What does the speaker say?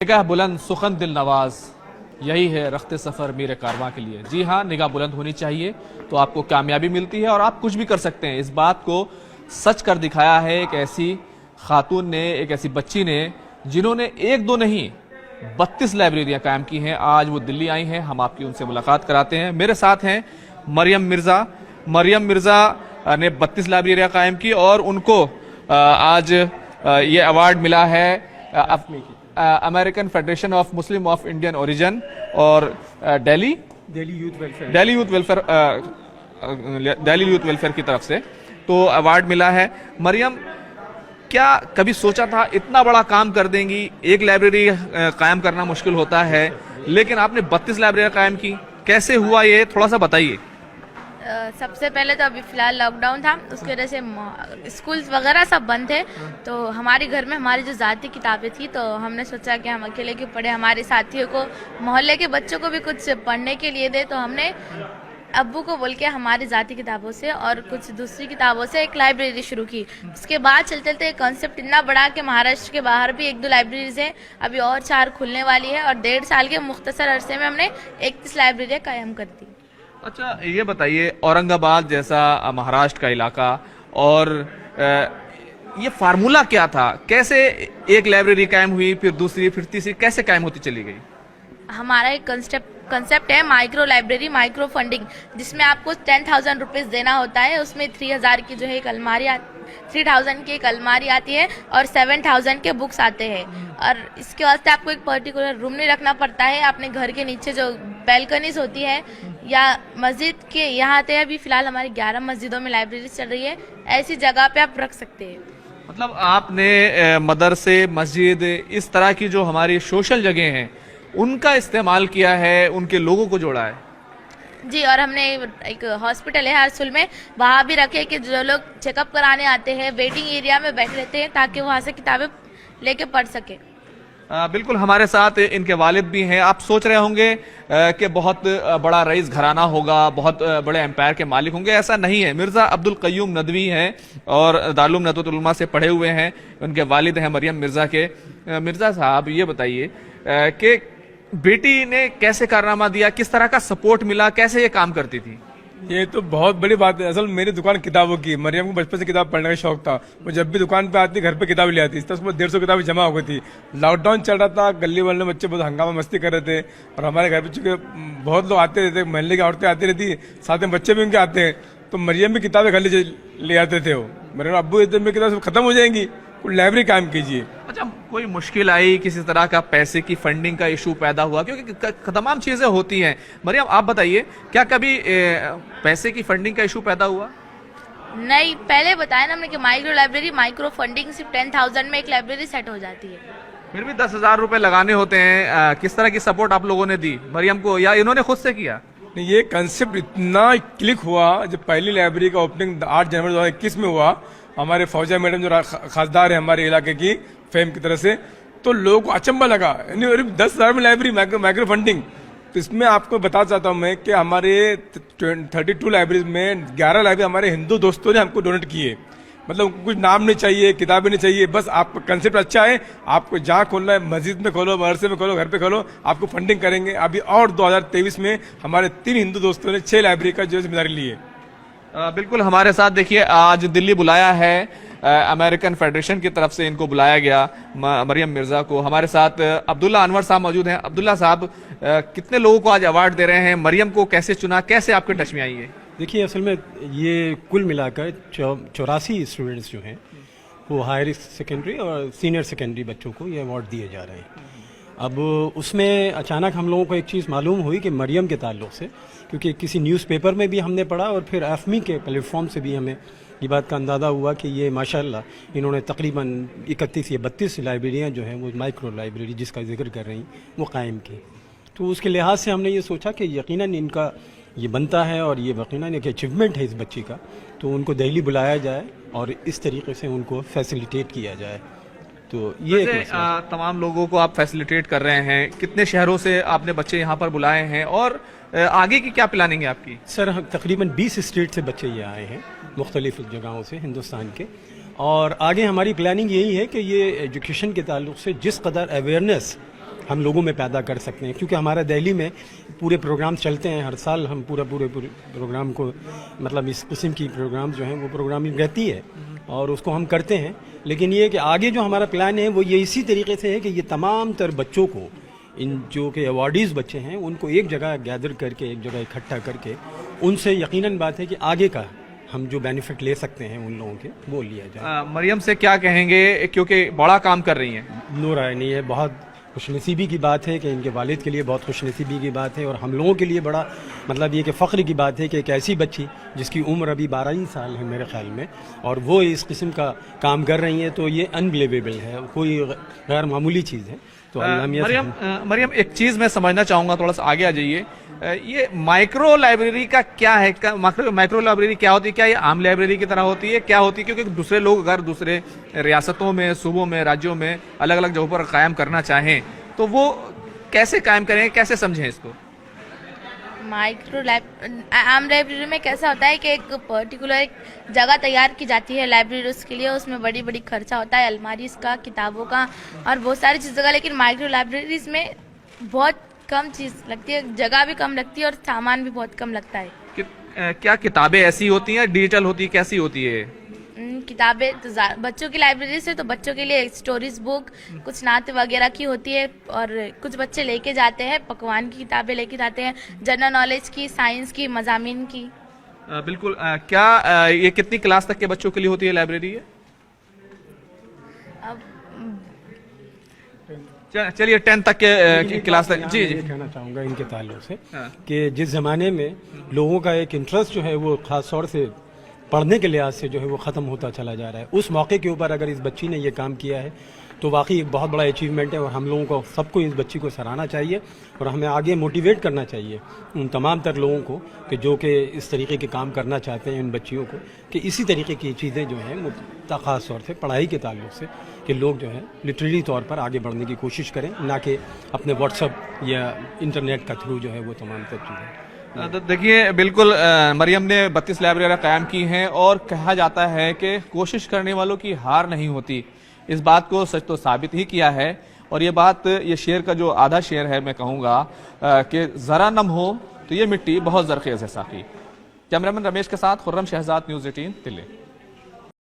निगाह बुलंद सुखन दिल नवाज, यही है रख्ते सफ़र मेरे कारवां के लिए। जी हाँ, निगाह बुलंद होनी चाहिए तो आपको कामयाबी मिलती है और आप कुछ भी कर सकते हैं। इस बात को सच कर दिखाया है एक ऐसी खातून ने, एक ऐसी बच्ची ने जिन्होंने एक दो नहीं 32 लाइब्रेरियां कायम की हैं। आज वो दिल्ली आई हैं, हम आपकी उनसे मुलाकात कराते हैं। मेरे साथ हैं मरियम मिर्ज़ा। मरियम मिर्ज़ा ने 32 लाइब्रेरियां कायम की और उनको आज ये अवार्ड मिला है American federation of Muslim of Indian origin और दिल्ली यूथ वेलफेयर की तरफ से तो अवार्ड मिला है। मरियम, क्या कभी सोचा था इतना बड़ा काम कर देंगी? एक लाइब्रेरी कायम करना मुश्किल होता है, लेकिन आपने 32 लाइब्रेरी कायम की, कैसे हुआ ये थोड़ा सा बताइए। सबसे पहले तो अभी फिलहाल लॉकडाउन था, उसकी वजह से स्कूल्स वगैरह सब बंद थे। तो हमारे घर में हमारी जो ज़ाती किताबें थी, तो हमने सोचा कि हम अकेले क्यों पढ़े, हमारे साथियों को, मोहल्ले के बच्चों को भी कुछ पढ़ने के लिए दे। तो हमने अब्बू को बोल के हमारी ज़ाती किताबों से और कुछ दूसरी किताबों से एक लाइब्रेरी शुरू की। उसके बाद चलते चलते कॉन्सेप्ट इतना बड़ा कि महाराष्ट्र के बाहर भी 1-2 लाइब्रेरीज हैं, अभी और 4 खुलने वाली है और 1.5 साल के मुख्तसर अरसे में हमने 31 लाइब्रेरियाँ कायम कर दी। अच्छा, ये बताइए, औरंगाबाद जैसा महाराष्ट्र का इलाका और ये फार्मूला क्या था? कैसे एक लाइब्रेरी कायम हुई, फिर दूसरी, फिर तीसरी, कैसे कायम होती चली गई? हमारा एक कंसेप्ट है माइक्रो लाइब्रेरी, माइक्रो फंडिंग, जिसमें आपको 10,000 रुपीज़ देना होता है। उसमें 3,000 की जो है एक अलमारी 3,000 की एक अलमारी आती है और 7,000 के बुक्स आते हैं। और इसके वास्ते आपको एक पर्टिकुलर रूम नहीं रखना पड़ता है। अपने घर के नीचे जो बैल्कनीज होती है या मस्जिद के यहाँ आते हैं, अभी फिलहाल हमारी 11 मस्जिदों में लाइब्रेरी चल रही है, ऐसी जगह पे आप रख सकते हैं। मतलब आपने मदरसे, मस्जिद, इस तरह की जो हमारी सोशल जगह हैं उनका इस्तेमाल किया है, उनके लोगों को जोड़ा है। जी, और हमने एक हॉस्पिटल है हरसुल में, वहाँ भी रखे कि जो लोग चेकअप कराने आते हैं वेटिंग एरिया में बैठे रहते हैं ताकि वहाँ से किताबें लेके पढ़ सके। बिल्कुल, हमारे साथ इनके वालिद भी हैं। आप सोच रहे होंगे कि बहुत बड़ा रईस घराना होगा, बहुत बड़े एम्पायर के मालिक होंगे। ऐसा नहीं है। मिर्ज़ा अब्दुल क़य्यूम नदवी हैं और दारुल नदवतुल उलमा से पढ़े हुए हैं। उनके वालिद हैं मरियम मिर्ज़ा के। मिर्ज़ा साहब, ये बताइए कि बेटी ने कैसे कारनामा दिया, किस तरह का सपोर्ट मिला, कैसे ये काम करती थी? ये तो बहुत बड़ी बात है। असल मेरी दुकान किताबों की, मरियम को बचपन से किताब पढ़ने का शौक था। वो जब भी दुकान पे आती घर पे किताब ले आती, तब उसमें 150 किताबें जमा हो गई थी। लॉकडाउन चल रहा था, गली वाले बच्चे बहुत हंगामा मस्ती कर रहे थे और हमारे घर पे चूंकि बहुत लोग आते रहते, महल्ले की औरतें आती रहती, साथ में बच्चे भी उनके आते हैं, तो मरियम भी किताबें घर ले आते थे। वो मेरे अब्बू मेरी किताब सब खत्म हो जाएंगी, लाइब्रेरी कायम कीजिए। अच्छा, कोई मुश्किल आई, किसी तरह का पैसे की फंडिंग का इशू पैदा हुआ? क्योंकि तमाम चीजें होती हैं। मरियम, आप बताइए, क्या कभी पैसे की फंडिंग का इशू पैदा हुआ? नहीं, पहले बताया ना हमने कि माइक्रो लाइब्रेरी, माइक्रो फंडिंग सिर्फ 10,000 में एक लाइब्रेरी सेट हो जाती है। फिर भी 10,000 रुपए लगाने होते हैं। किस तरह की सपोर्ट आप लोगों ने दी मरियम को, या इन्होंने खुद से किया? ये कंसेप्ट इतना क्लिक हुआ जब पहली लाइब्रेरी का ओपनिंग 8 जनवरी 2021 में हुआ। हमारे फौजा मैडम जो खासदार है हमारे इलाके की फेम की तरह से, तो लोगों को अचंबा लगा। 10,000 में लाइब्रेरी, माइक्रो फंडिंग। तो इसमें आपको बता चाहता हूँ मैं कि हमारे 32 लाइब्रेरीज में 11 लाइब्रेरी हमारे हिंदू दोस्तों ने हमको डोनेट किए। मतलब कुछ नाम नहीं चाहिए, किताबें नहीं चाहिए, बस आपका कंसेप्ट अच्छा है, आपको जहाँ खोलना है, मस्जिद में खोलो, मदरसे में खोलो, घर पे खोलो, आपको फंडिंग करेंगे। अभी और 2023 में हमारे 3 हिंदू दोस्तों ने 6 लाइब्रेरी का जो जिम्मेदारी ली है। बिल्कुल, हमारे साथ देखिए, आज दिल्ली बुलाया है अमेरिकन फेडरेशन की तरफ से, इनको बुलाया गया मरियम मिर्ज़ा को। हमारे साथ अब्दुल्ला अनवर साहब मौजूद हैं। अब्दुल्ला साहब, कितने लोगों को आज अवार्ड दे रहे हैं? मरियम को कैसे चुना, कैसे आपके टच में आई है? देखिए, असल में ये कुल मिलाकर 84 स्टूडेंट्स जो हैं वो हायर सेकेंडरी और सीनियर सेकेंडरी बच्चों को ये अवार्ड दिए जा रहे हैं। अब उसमें अचानक हम लोगों को एक चीज़ मालूम हुई कि मरियम के ताल्लुक़ से, क्योंकि किसी न्यूज़पेपर में भी हमने पढ़ा और फिर AFME के प्लेटफॉर्म से भी हमें ये बात का अंदाज़ा हुआ कि ये माशाल्लाह इन्होंने तकरीबन 31 या 32 लाइब्रेरियाँ जो हैं वो माइक्रो लाइब्रेरी जिसका जिक्र कर रही वो कायम की। तो उसके लिहाज से हमने ये सोचा कि यकीनन इनका ये बनता है और ये यकीनन एक अचीवमेंट है इस बच्ची का, तो उनको दिल्ली बुलाया जाए और इस तरीके से उनको फैसिलिटेट किया जाए। तो ये तमाम लोगों को आप फैसिलिटेट कर रहे हैं। कितने शहरों से आपने बच्चे यहाँ पर बुलाए हैं और आगे की क्या प्लानिंग है आपकी? सर, तकरीबन 20 स्टेट से बच्चे ये आए हैं, मुख्तलिफ जगहों से हिंदुस्तान के, और आगे हमारी प्लानिंग यही है कि ये एजुकेशन के ताल्लुक से जिस कदर अवेयरनेस हम लोगों में पैदा कर सकते हैं, क्योंकि हमारा दिल्ली में पूरे प्रोग्राम चलते हैं हर साल, हम पूरे प्रोग्राम को मतलब इस किस्म की प्रोग्राम जो हैं वो प्रोग्रामिंग रहती है और उसको हम करते हैं। लेकिन ये कि आगे जो हमारा प्लान है वो ये इसी तरीके से है कि ये तमाम तर बच्चों को, इन जो कि अवार्डीज़ बच्चे हैं उनको एक जगह गैदर करके, एक जगह इकट्ठा करके उनसे यकीनन बात है कि आगे का हम जो बेनिफिट ले सकते हैं उन लोगों के वो लिया जाए। मरियम से क्या कहेंगे, क्योंकि बड़ा काम कर रही हैं? नो राय नहीं है, बहुत खुशनसीबी की बात है कि इनके वालिद के लिए बहुत खुशनसीबी की बात है और हम लोगों के लिए बड़ा मतलब ये कि फ़ख्र की बात है कि एक ऐसी बच्ची जिसकी उम्र अभी 12 ही साल है मेरे ख्याल में, और वो इस किस्म का काम कर रही है, तो ये अनबिलीवेबल है, कोई गैर मामूली चीज़ है। तो मरियम एक चीज़ मैं समझना चाहूँगा, थोड़ा सा आगे आ जाइए। ये माइक्रो लाइब्रेरी का क्या है? माइक्रो लाइब्रेरी क्या होती है? क्या ये आम लाइब्रेरी की तरह होती है? क्या होती है? क्योंकि दूसरे लोग अगर दूसरे रियासतों में, सूबों में, राज्यों में अलग अलग जगहों पर कायम करना चाहें तो वो कैसे कायम करें, कैसे समझें इसको? आम लाइब्रेरी में कैसा होता है कि एक पर्टिकुलर एक जगह तैयार की जाती है लाइब्रेरीज के लिए, उसमें बड़ी बड़ी खर्चा होता है अलमारी का, किताबों का और बहुत सारी चीज़ों का। लेकिन माइक्रो लाइब्रेरीज में बहुत कम चीज़ लगती है, जगह भी कम लगती है और सामान भी बहुत कम लगता है। क्या किताबें ऐसी होती हैं, डिजिटल होती है, कैसी होती है? किताबें तो बच्चों की लाइब्रेरी से तो बच्चों के लिए स्टोरीज बुक, कुछ नात वगैरह की होती है और कुछ बच्चे लेके जाते हैं, पकवान की किताबें लेके जाते हैं, जनरल नॉलेज की, साइंस की, मज़ामीन की। बिल्कुल। क्या ये कितनी क्लास तक के बच्चों के लिए होती है लाइब्रेरी? चलिए 10 तक के क्लास तक। जी जी, कहना चाहूँगा इनके ताल्लुक से कि जिस ज़माने में लोगों का एक इंटरेस्ट जो है वो ख़ास तौर से पढ़ने के लिहाज से जो है वो ख़त्म होता चला जा रहा है, उस मौके के ऊपर अगर इस बच्ची ने ये काम किया है तो वाकई एक बहुत बड़ा अचीवमेंट है और हम लोगों को सबको इस बच्ची को सराहना चाहिए और हमें आगे मोटिवेट करना चाहिए उन तमाम तर लोगों को कि जो कि इस तरीके के काम करना चाहते हैं, उन बच्चियों को कि इसी तरीके की चीज़ें जो हैं ख़ास तौर से पढ़ाई के ताल्लुक से कि लोग जो है लिटरेरी तौर पर आगे बढ़ने की कोशिश करें, ना कि अपने व्हाट्सअप या इंटरनेट का थ्रू जो है वो तमाम तर चीज़ें। देखिए बिल्कुल, मरियम ने 32 लाइब्रेरियाँ कायम की हैं और कहा जाता है कि कोशिश करने वालों की हार नहीं होती। इस बात को सच तो साबित ही किया है और ये बात, ये शेर का जो आधा शेर है मैं कहूँगा कि ज़रा नम हो तो ये मिट्टी बहुत ज़रखेज़ है साकी। कैमरामैन रमेश के साथ खुर्रम शहजाद, न्यूज़ 18 दिल्ली।